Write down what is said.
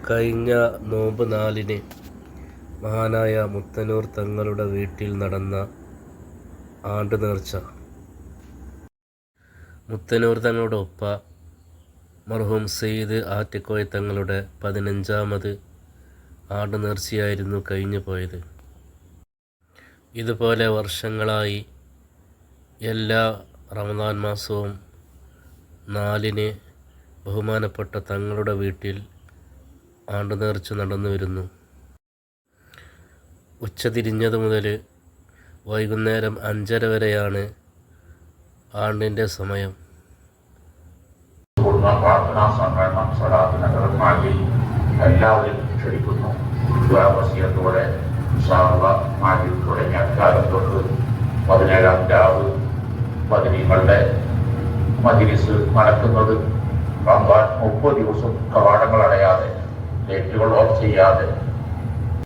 കഴിഞ്ഞ നോമ്പ് 4-ന് മഹാനായ മുത്തനൂർ തങ്ങളുടെ വീട്ടിൽ നടന്ന ആണ്ടുനേർച്ച. മുത്തനൂർ തങ്ങളുടെ ഉപ്പ മർഹൂം സയ്യിദ് ആറ്റിക്കോയ തങ്ങളുടെ 15ാമത് ആണ്ടുനേർച്ചയായിരുന്നു കഴിഞ്ഞു പോയത്. ഇതുപോലെ വർഷങ്ങളായി എല്ലാ റമദാൻ മാസവും 4-ന് ബഹുമാനപ്പെട്ട തങ്ങളുടെ വീട്ടിൽ ആണ്ടുനേർച്ച നടന്നു വരുന്നു. ഉച്ചതിരിഞ്ഞതു മുതൽ വൈകുന്നേരം 5:30 വരെയാണ് ആണ്ടിൻ്റെ സമയം. പ്രാർത്ഥനാ സമ്മേളനം സലാത്തിനകരമായി എല്ലാവരും ക്ഷണിക്കുന്നു. വസീയത്തോടെ മാറ്റി തുടങ്ങിയ കാലം തൊട്ട് 17-ാം രാവ് ബദരീങ്ങളുടെ മജ്‌ലിസ് നടക്കുന്നത് 30 ദിവസം കവാടങ്ങൾ അടയാതെ ലൈറ്റുകൾ ഓഫ് ചെയ്യാതെ